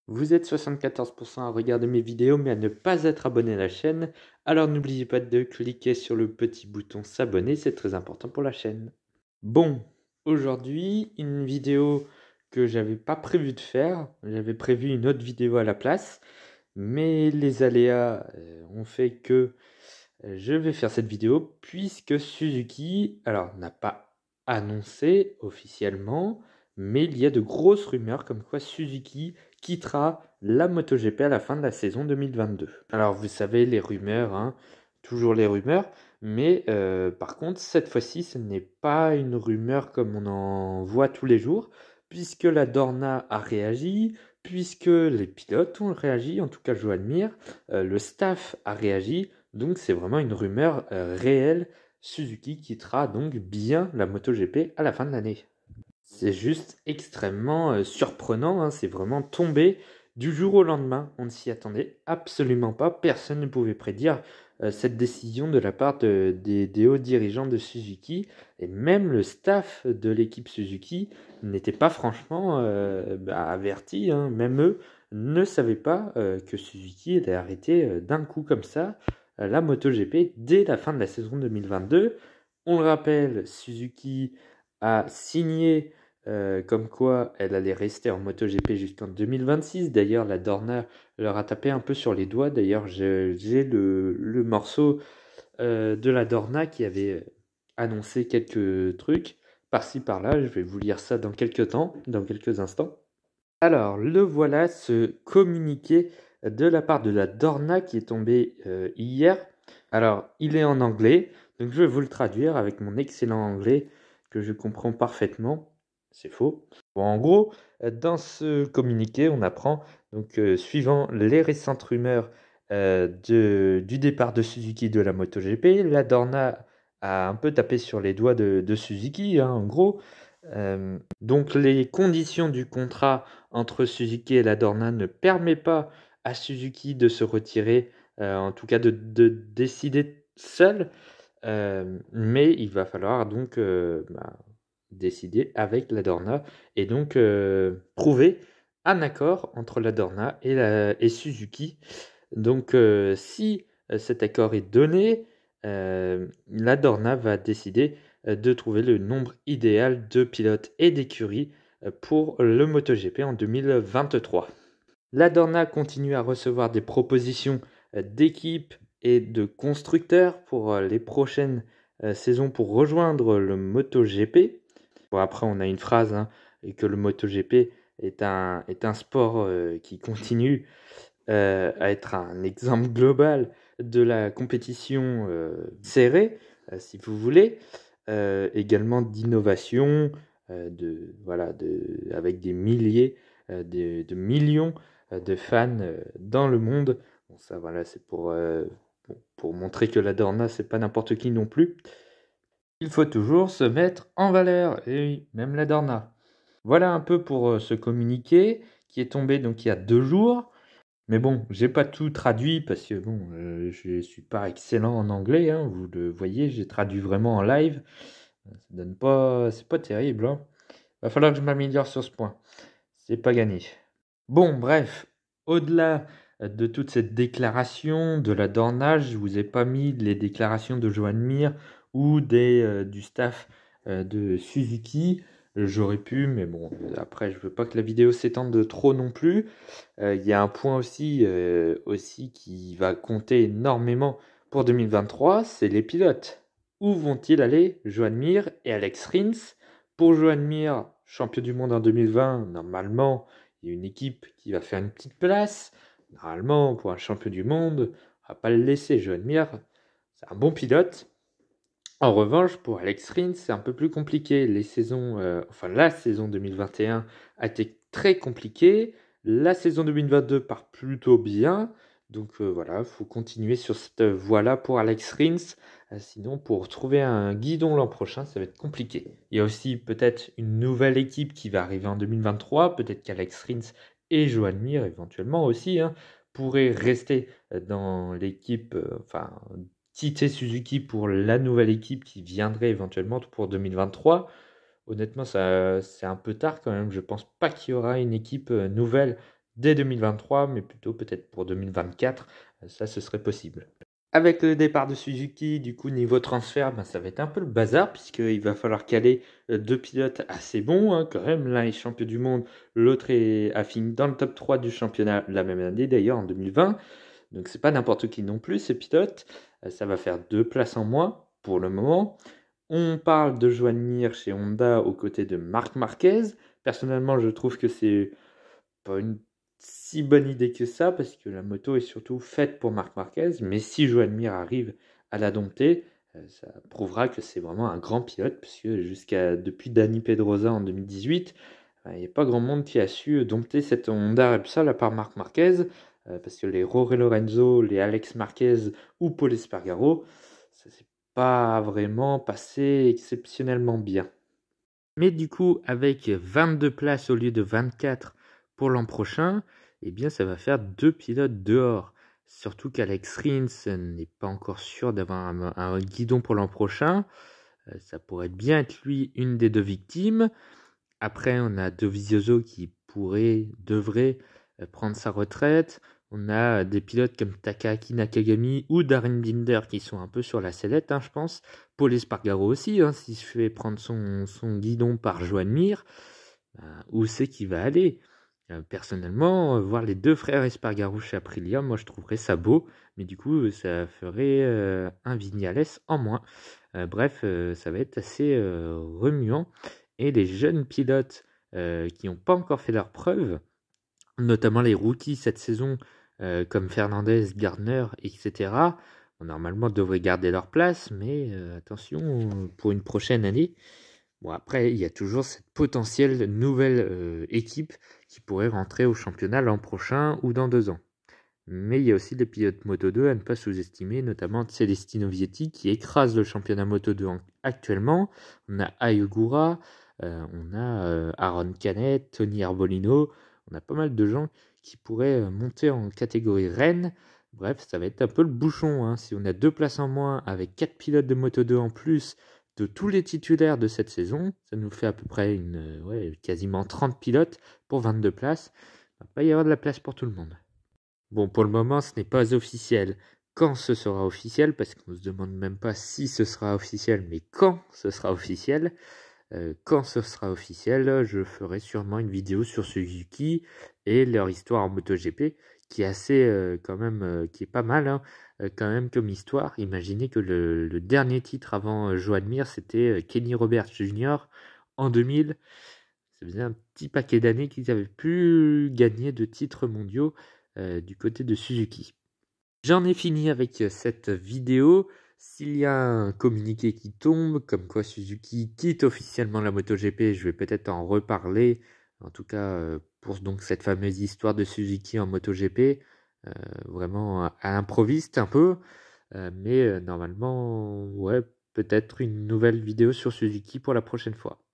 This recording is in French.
Vous êtes 74% à regarder mes vidéos mais à ne pas être abonné à la chaîne, alors n'oubliez pas de cliquer sur le petit bouton s'abonner, c'est très important pour la chaîne. Bon, aujourd'hui, une vidéo que j'avais pas prévu de faire, j'avais prévu une autre vidéo à la place, mais les aléas ont fait que je vais faire cette vidéo puisque Suzuki, alors n'a pas annoncé officiellement, mais il y a de grosses rumeurs comme quoi Suzuki quittera la MotoGP à la fin de la saison 2022. Alors vous savez, les rumeurs, hein, toujours les rumeurs, mais par contre, cette fois-ci, ce n'est pas une rumeur comme on en voit tous les jours, puisque la Dorna a réagi, puisque les pilotes ont réagi, en tout cas Joan Mir, le staff a réagi, donc c'est vraiment une rumeur réelle. Suzuki quittera donc bien la MotoGP à la fin de l'année. C'est juste extrêmement surprenant, hein, c'est vraiment tombé du jour au lendemain. On ne s'y attendait absolument pas. Personne ne pouvait prédire cette décision de la part des hauts dirigeants de Suzuki. Et même le staff de l'équipe Suzuki n'était pas franchement averti, hein. Même eux ne savaient pas que Suzuki allait arrêter d'un coup comme ça la MotoGP dès la fin de la saison 2022. On le rappelle, Suzuki a signé comme quoi elle allait rester en MotoGP jusqu'en 2026. D'ailleurs, la Dorna leur a tapé un peu sur les doigts. D'ailleurs, j'ai le morceau de la Dorna qui avait annoncé quelques trucs par-ci par-là. Je vais vous lire ça dans quelques temps, dans quelques instants. Alors, le voilà, ce communiqué de la part de la Dorna qui est tombé hier. Alors, il est en anglais, donc je vais vous le traduire avec mon excellent anglais que je comprends parfaitement. C'est faux. Bon, en gros, dans ce communiqué, on apprend, donc suivant les récentes rumeurs du départ de Suzuki de la MotoGP, la Dorna a un peu tapé sur les doigts de Suzuki, hein, en gros. Donc les conditions du contrat entre Suzuki et la Dorna ne permet pas à Suzuki de se retirer, en tout cas de décider seul, mais il va falloir donc décider avec la Dorna et donc trouver un accord entre la Dorna et Suzuki. Donc si cet accord est donné, la Dorna va décider de trouver le nombre idéal de pilotes et d'écuries pour le MotoGP en 2023. La Dorna continue à recevoir des propositions d'équipes et de constructeurs pour les prochaines saisons pour rejoindre le MotoGP. Bon, après, on a une phrase, hein, et que le MotoGP est un sport qui continue à être un exemple global de la compétition serrée, si vous voulez, également d'innovation, avec des milliers, de millions de fans dans le monde. Bon, ça, voilà, c'est pour montrer que la Dorna, c'est pas n'importe qui non plus. Il faut toujours se mettre en valeur, et oui, même la Dorna. Voilà un peu pour ce communiqué qui est tombé donc il y a 2 jours. Mais bon, j'ai pas tout traduit parce que bon, je suis pas excellent en anglais, hein, vous le voyez, j'ai traduit vraiment en live. Ça donne pas, c'est pas terrible, hein. Va falloir que je m'améliore sur ce point. C'est pas gagné. Bon, bref, au-delà de toute cette déclaration de la Dorna, je vous ai pas mis les déclarations de Joan Mir ou du staff de Suzuki. J'aurais pu, mais bon, après, je veux pas que la vidéo s'étende de trop non plus. Il y a un point aussi qui va compter énormément pour 2023, c'est les pilotes. Où vont-ils aller, Joan Mir et Alex Rins? Pour Joan Mir, champion du monde en 2020, normalement, il y a une équipe qui va faire une petite place. Normalement, pour un champion du monde, on va pas le laisser. Joan Mir, c'est un bon pilote. En revanche, pour Alex Rins, c'est un peu plus compliqué. La saison 2021 a été très compliquée. La saison 2022 part plutôt bien. Donc voilà, il faut continuer sur cette voie-là pour Alex Rins. Sinon, pour trouver un guidon l'an prochain, ça va être compliqué. Il y a aussi peut-être une nouvelle équipe qui va arriver en 2023. Peut-être qu'Alex Rins et Joan Mir, éventuellement aussi, hein, pourraient rester dans l'équipe, quitter Suzuki pour la nouvelle équipe qui viendrait éventuellement pour 2023. Honnêtement, ça, c'est un peu tard quand même. Je pense pas qu'il y aura une équipe nouvelle dès 2023, mais plutôt peut-être pour 2024, ça ce serait possible. Avec le départ de Suzuki, du coup, niveau transfert, ça va être un peu le bazar, puisqu'il va falloir caler deux pilotes assez bons, hein, quand même. L'un est champion du monde, l'autre a fini dans le top 3 du championnat la même année, d'ailleurs, en 2020. Donc, c'est pas n'importe qui non plus, ces pilotes. Ça va faire 2 places en moins, pour le moment. On parle de Joan Mir chez Honda aux côtés de Marc Marquez. Personnellement, je trouve que c'est pas une si bonne idée que ça, parce que la moto est surtout faite pour Marc Marquez, mais si Joan Mir arrive à la dompter, ça prouvera que c'est vraiment un grand pilote, puisque depuis Dani Pedrosa en 2018, il n'y a pas grand monde qui a su dompter cette Honda Repsol à part Marc Marquez, parce que les Jorge Lorenzo, les Alex Marquez ou Paul Espargaro, ça s'est pas vraiment passé exceptionnellement bien. Mais du coup, avec 22 places au lieu de 24 pour l'an prochain, eh bien ça va faire 2 pilotes dehors. Surtout qu'Alex Rins n'est pas encore sûr d'avoir un guidon pour l'an prochain. Ça pourrait bien être lui une des 2 victimes. Après, on a Dovizioso qui devrait prendre sa retraite. On a des pilotes comme Takaaki Nakagami ou Darren Binder qui sont un peu sur la sellette, je pense. Paul Espargaro aussi, s'il se fait prendre son guidon par Joan Mir, où c'est qu'il va aller? Personnellement, voir les 2 frères Espargaro chez Aprilia, moi je trouverais ça beau, mais du coup ça ferait un Vignales en moins. Bref, ça va être assez remuant. Et les jeunes pilotes qui n'ont pas encore fait leurs preuves, notamment les rookies cette saison, comme Fernandez, Gardner, etc., normalement devraient garder leur place, mais attention pour une prochaine année. Bon, après, il y a toujours cette potentielle nouvelle équipe qui pourrait rentrer au championnat l'an prochain ou dans 2 ans. Mais il y a aussi les pilotes Moto2 à ne pas sous-estimer, notamment Celestino Vietti qui écrase le championnat Moto2 actuellement. On a Ayogura, on a Aaron Canet, Tony Arbolino, on a pas mal de gens qui pourraient monter en catégorie reine. Bref, ça va être un peu le bouchon. Si on a 2 places en moins avec 4 pilotes de Moto2 en plus de tous les titulaires de cette saison, ça nous fait à peu près quasiment 30 pilotes pour 22 places. Il va pas y avoir de la place pour tout le monde. Bon, pour le moment, ce n'est pas officiel. Quand ce sera officiel, parce qu'on ne se demande même pas si ce sera officiel, mais quand ce sera officiel. Quand ce sera officiel, je ferai sûrement une vidéo sur Suzuki et leur histoire en MotoGP, qui est assez, quand même, qui est pas mal, quand même comme histoire. Imaginez que le dernier titre avant Joan Mir, c'était Kenny Roberts Jr. en 2000. Ça faisait un petit paquet d'années qu'ils avaient pu gagner de titres mondiaux du côté de Suzuki. J'en ai fini avec cette vidéo. S'il y a un communiqué qui tombe, comme quoi Suzuki quitte officiellement la MotoGP, je vais peut-être en reparler. En tout cas, pour donc cette fameuse histoire de Suzuki en MotoGP, vraiment à l'improviste un peu. Mais normalement, ouais, peut-être une nouvelle vidéo sur Suzuki pour la prochaine fois.